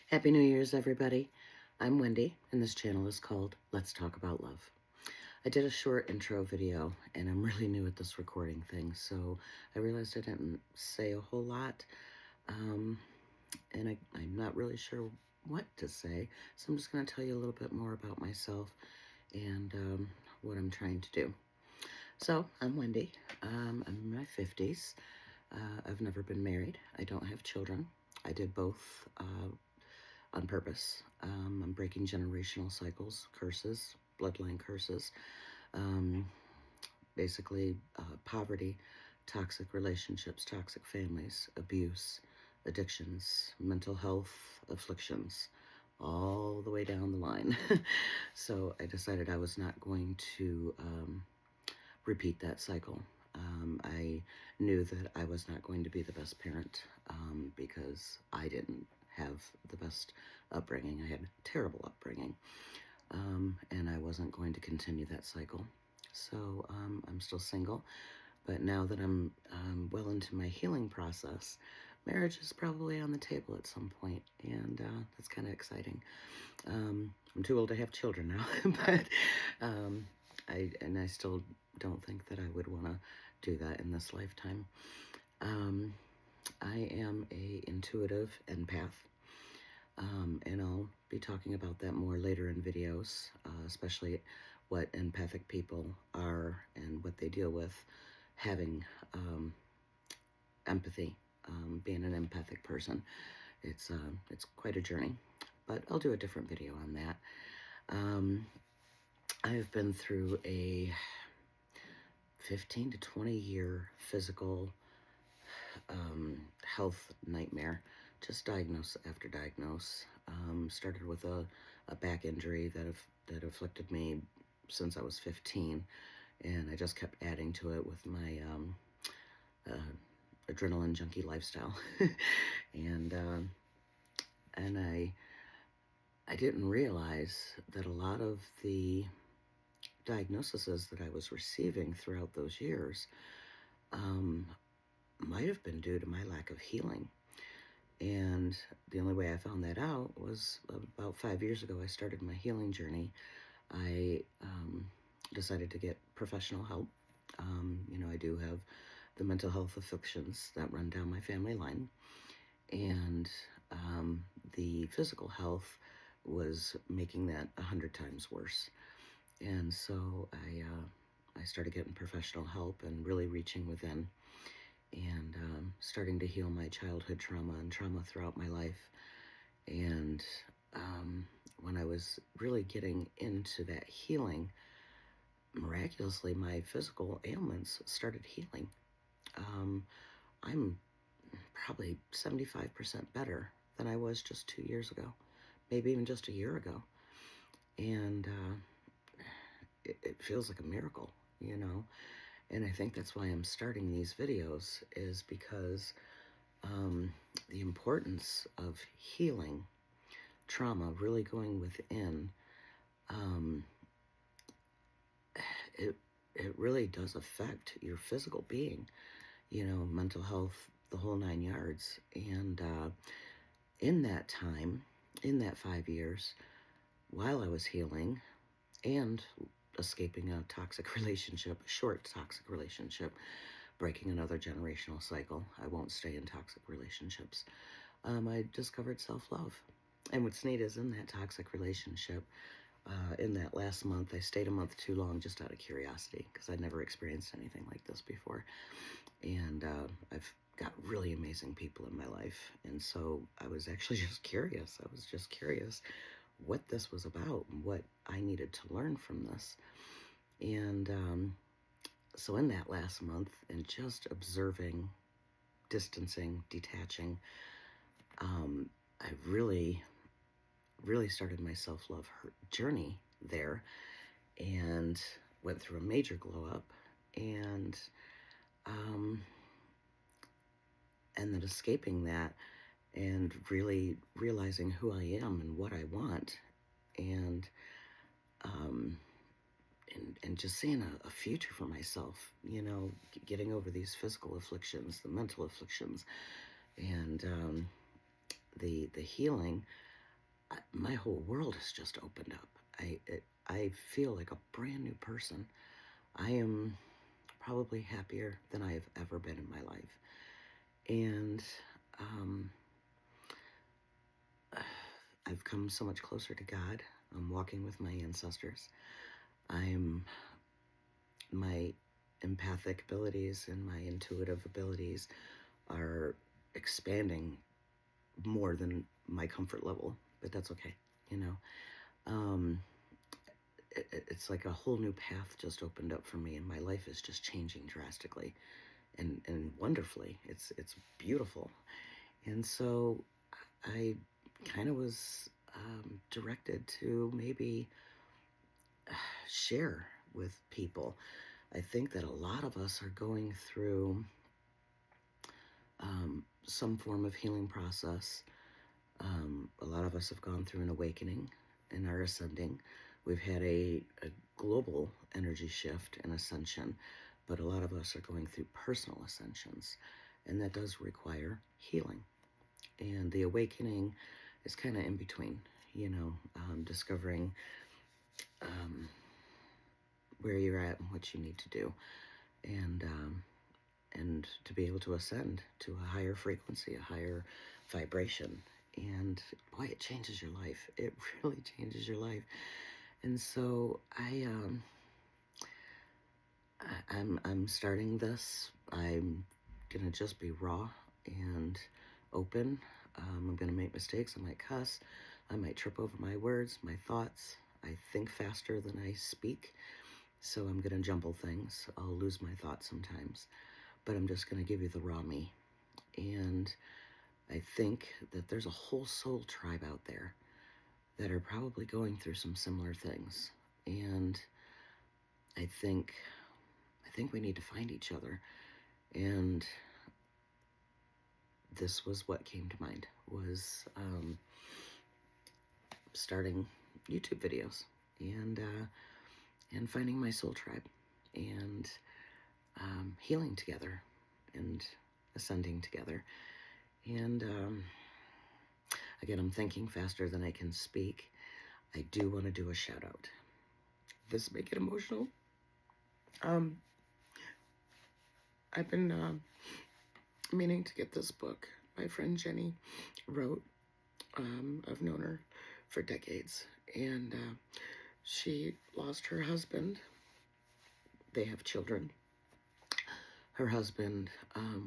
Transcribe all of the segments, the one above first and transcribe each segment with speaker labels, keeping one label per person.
Speaker 1: Happy New Year's, everybody. I'm Wendy, and this channel is called Let's Talk About Love. I did a short intro video, and I'm really new at this recording thing, so I realized I didn't say a whole lot, and I'm not really sure what to say, so I'm just going to tell you a little bit more about myself and what I'm trying to do. So, I'm Wendy. I'm in my 50s. I've never been married. I don't have children. I did both on purpose. I'm breaking generational cycles, curses, bloodline curses, um, basically poverty, toxic relationships, toxic families, abuse, addictions, mental health afflictions, all the way down the line. So I decided I was not going to repeat that cycle. I knew that I was not going to be the best parent because I didn't have the best upbringing. I had terrible upbringing, and I wasn't going to continue that cycle. So I'm still single, but now that I'm well into my healing process, marriage is probably on the table at some point, and that's kind of exciting. I'm too old to have children now, but I still don't think that I would want to do that in this lifetime. I am a intuitive empath, and I'll be talking about that more later in videos, especially what empathic people are and what they deal with having empathy, being an empathic person. It's quite a journey, but I'll do a different video on that. I've been through a 15 to 20 year physical health nightmare, just diagnose after diagnose. Started with a back injury that afflicted me since I was 15, and I just kept adding to it with my adrenaline junkie lifestyle. and I didn't realize that a lot of the diagnoses that I was receiving throughout those years might have been due to my lack of healing. And the only way I found that out was about 5 years ago. I started my healing journey. I decided to get professional help. I do have the mental health afflictions that run down my family line, and the physical health was making that 100 times worse. And so I started getting professional help and really reaching within, and starting to heal my childhood trauma and trauma throughout my life. And when I was really getting into that healing, miraculously, my physical ailments started healing. I'm probably 75% better than I was just 2 years ago, maybe even just a year ago. And it feels like a miracle, And I think that's why I'm starting these videos, is because the importance of healing trauma, really going within, it really does affect your physical being, mental health, the whole 9 yards. And in that time, in that 5 years, while I was healing and escaping a toxic relationship, a short toxic relationship, breaking another generational cycle. I won't stay in toxic relationships. I discovered self-love. And what's neat is, in that toxic relationship, in that last month, I stayed a month too long just out of curiosity, because I'd never experienced anything like this before. And I've got really amazing people in my life. And so I was actually just curious. I was just curious what this was about and what I needed to learn from this. And so in that last month, and just observing, distancing, detaching, I really, really started my self-love journey there, and went through a major glow up, and then escaping that, and really realizing who I am and what I want, and just seeing a future for myself, getting over these physical afflictions, the mental afflictions, and the healing. my whole world has just opened up. I feel like a brand new person. I am probably happier than I have ever been in my life. And um, I've come so much closer to God. I'm walking with my ancestors. I'm my empathic abilities and my intuitive abilities are expanding more than my comfort level, but that's okay, you know. Um, it's like a whole new path just opened up for me, and my life is just changing drastically and wonderfully. It's beautiful, and so I kind of was directed to maybe share with people. I think that a lot of us are going through some form of healing process. A lot of us have gone through an awakening and are ascending. We've had a global energy shift and ascension, but a lot of us are going through personal ascensions, and that does require healing. And the awakening is kind of in between, discovering um, where you're at and what you need to do, and to be able to ascend to a higher frequency, a higher vibration. And boy, it changes your life. It really changes your life. And so I'm starting this. I'm gonna just be raw and open. I'm gonna make mistakes. I might cuss. I might trip over my words, my thoughts. I think faster than I speak, so I'm gonna jumble things. I'll lose my thoughts sometimes, but I'm just gonna give you the raw me. And I think that there's a whole soul tribe out there that are probably going through some similar things. And I think we need to find each other. And this was what came to mind, was starting YouTube videos and finding my soul tribe and healing together and ascending together. And again, I'm thinking faster than I can speak. I do want to do a shout out. This may get emotional. I've been meaning to get this book my friend Jenny wrote. I've known her for decades, and she lost her husband. They have children. Her husband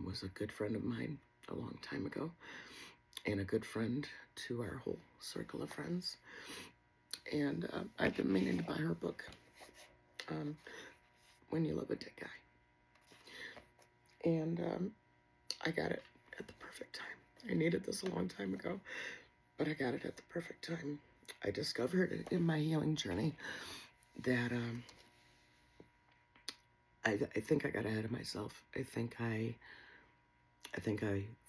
Speaker 1: was a good friend of mine a long time ago, and a good friend to our whole circle of friends. And I've been meaning to buy her book, When You Love a Dead Guy. And I got it at the perfect time. I needed this a long time ago, but I got it at the perfect time. I discovered in my healing journey that I think I got ahead of myself. I think I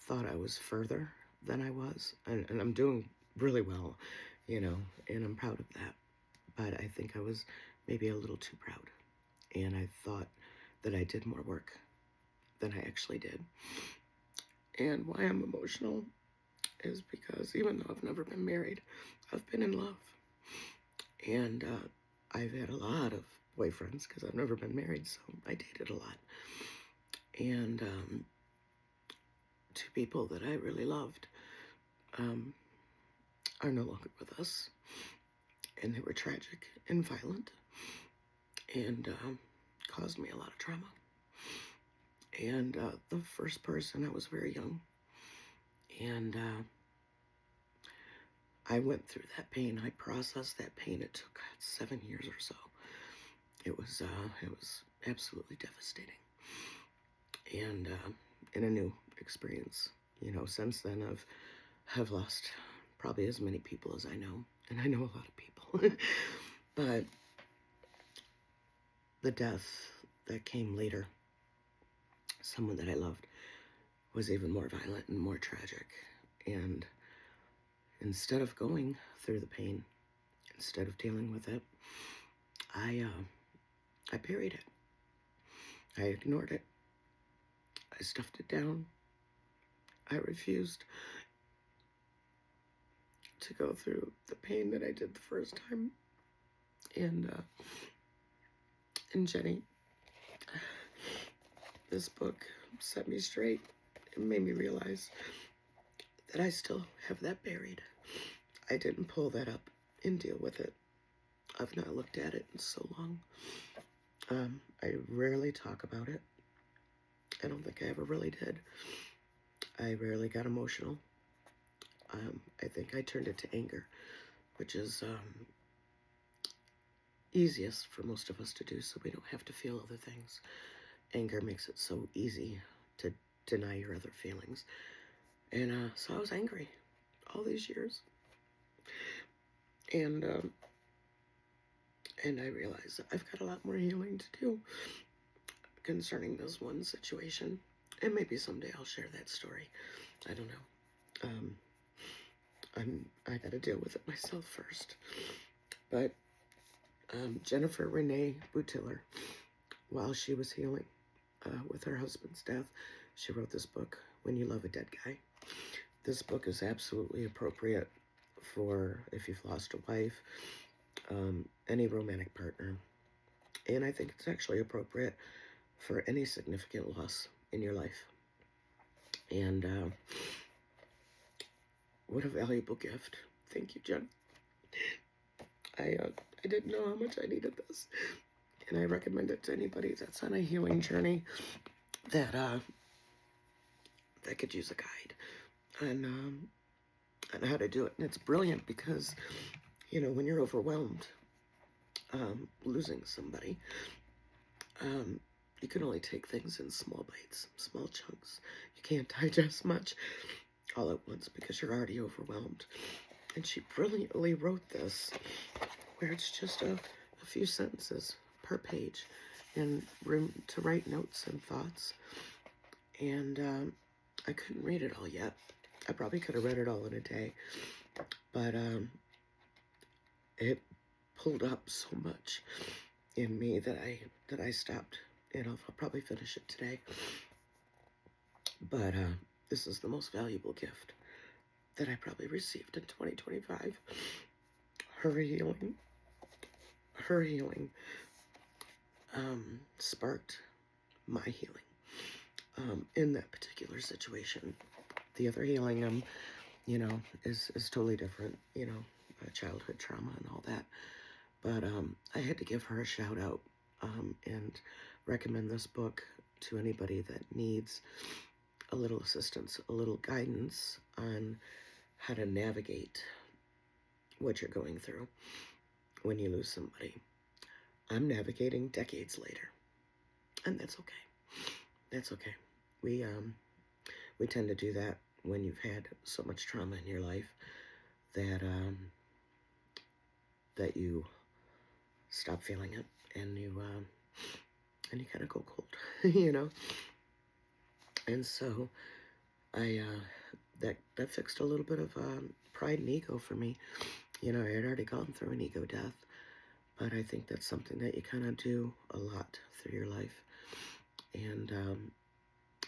Speaker 1: thought I was further than I was, and I'm doing really well, and I'm proud of that. But I think I was maybe a little too proud, and I thought that I did more work than I actually did. And why I'm emotional is because even though I've never been married, I've been in love. And I've had a lot of boyfriends because I've never been married, so I dated a lot. And two people that I really loved are no longer with us. And they were tragic and violent and caused me a lot of trauma. And the first person, I was very young. And I went through that pain. I processed that pain. It took 7 years or so. It was absolutely devastating. And in a new experience, since then I've lost probably as many people as I know, and I know a lot of people. But the death that came later, someone that I loved, was even more violent and more tragic. And instead of going through the pain, instead of dealing with it, I buried it. I ignored it. I stuffed it down. I refused to go through the pain that I did the first time. And Jenny, this book set me straight. It made me realize that I still have that buried. I didn't pull that up and deal with it. I've not looked at it in so long. I rarely talk about it. I don't think I ever really did. I rarely got emotional. I think I turned it to anger, which is easiest for most of us to do so we don't have to feel other things. Anger makes it so easy to deny your other feelings. And so I was angry all these years. And I realized I've got a lot more healing to do concerning this one situation. And maybe someday I'll share that story. I don't know. I got to deal with it myself first. But Jennifer Renee Butiller, while she was healing with her husband's death, she wrote this book, When You Love a Dead Guy. This book is absolutely appropriate for if you've lost a wife, any romantic partner. And I think it's actually appropriate for any significant loss in your life. And what a valuable gift. Thank you, Jen. I didn't know how much I needed this. And I recommend it to anybody that's on a healing journey that could use a guide on how to do it. And it's brilliant because, you know, when you're overwhelmed, losing somebody, you can only take things in small bites, small chunks. You can't digest much all at once because you're already overwhelmed. And she brilliantly wrote this where it's just a few sentences per page and room to write notes and thoughts. And I couldn't read it all yet. I probably could have read it all in a day, but it pulled up so much in me that I stopped, and I'll probably finish it today. But this is the most valuable gift that I probably received in 2025. Her healing sparked my healing in that particular situation. The other healing, is totally different, childhood trauma and all that. But I had to give her a shout out and recommend this book to anybody that needs a little assistance, a little guidance on how to navigate what you're going through when you lose somebody. I'm navigating decades later, and that's okay. That's okay. We tend to do that when you've had so much trauma in your life that that you stop feeling it, and you kind of go cold, you know. And so I that fixed a little bit of pride and ego for me. You know, I had already gone through an ego death, but I think that's something that you kind of do a lot through your life, and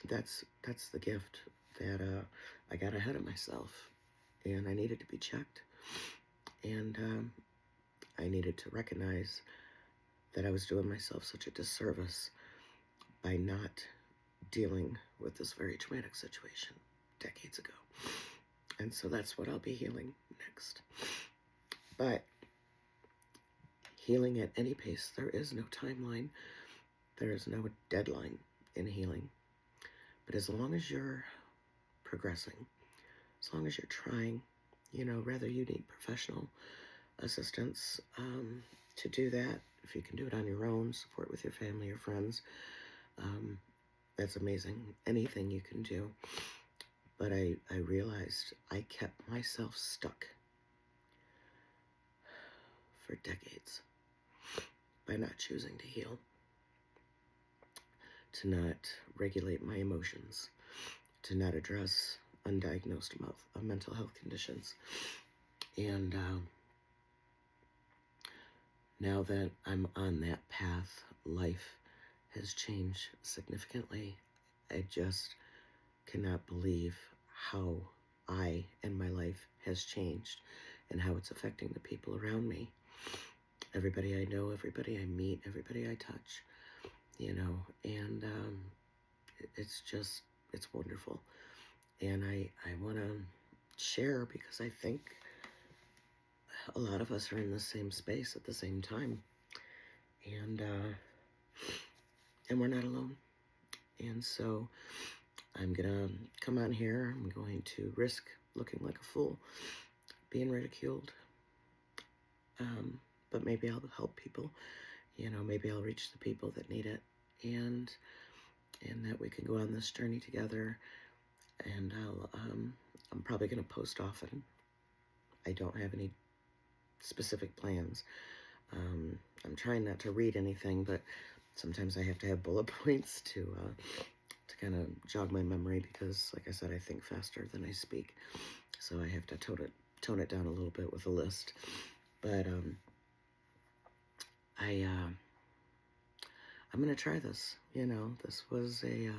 Speaker 1: that's the gift that I got ahead of myself, and I needed to be checked, and I needed to recognize that I was doing myself such a disservice by not dealing with this very traumatic situation decades ago. And so that's what I'll be healing next. But healing at any pace, there is no timeline. There is no deadline in healing. But as long as you're progressing, as long as you're trying, whether you need professional assistance to do that, if you can do it on your own, support with your family or friends, that's amazing. Anything you can do. But I realized I kept myself stuck for decades by not choosing to heal, to not regulate my emotions, to not address undiagnosed mental health conditions. And now that I'm on that path, life has changed significantly. I just cannot believe how I and my life has changed and how it's affecting the people around me. Everybody I know, everybody I meet, everybody I touch, and it's just, it's wonderful. And I want to share because I think a lot of us are in the same space at the same time. And, and we're not alone. And so I'm going to come on here. I'm going to risk looking like a fool, being ridiculed. But maybe I'll help people. Maybe I'll reach the people that need it. And that we can go on this journey together. And I'm probably going to post often. I don't have any specific plans. I'm trying not to read anything, but sometimes I have to have bullet points to kind of jog my memory because, like I said, I think faster than I speak. So I have to tone it down a little bit with a list. But I'm going to try this. This was a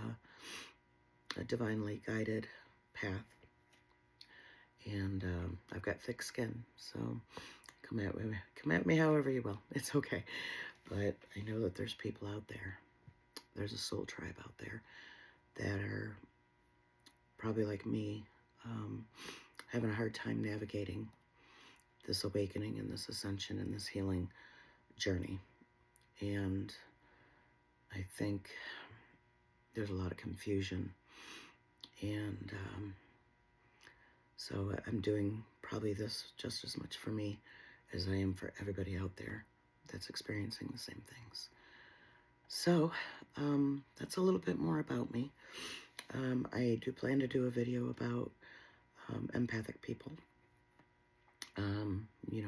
Speaker 1: divinely guided path. And I've got thick skin, so come at me however you will. It's okay. But I know that there's people out there. There's a soul tribe out there that are probably like me, having a hard time navigating this awakening and this ascension and this healing journey. And I think there's a lot of confusion. And so I'm doing probably this just as much for me as I am for everybody out there that's experiencing the same things. So that's a little bit more about me. I do plan to do a video about empathic people,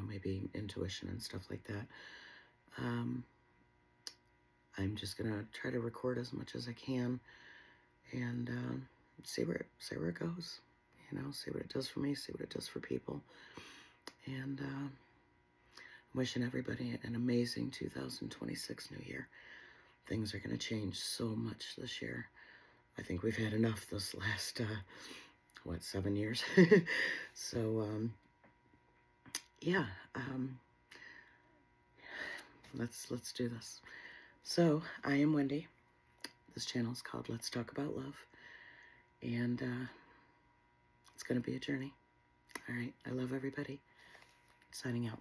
Speaker 1: maybe intuition and stuff like that. I'm just gonna try to record as much as I can and see where it goes. See what it does for me, see what it does for people. And I'm wishing everybody an amazing 2026 New Year. Things are going to change so much this year. I think we've had enough this last, 7 years? So, yeah, let's do this. So, I am Wendy. This channel is called Let's Talk About Love. And it's going to be a journey. All right, I love everybody. Signing out.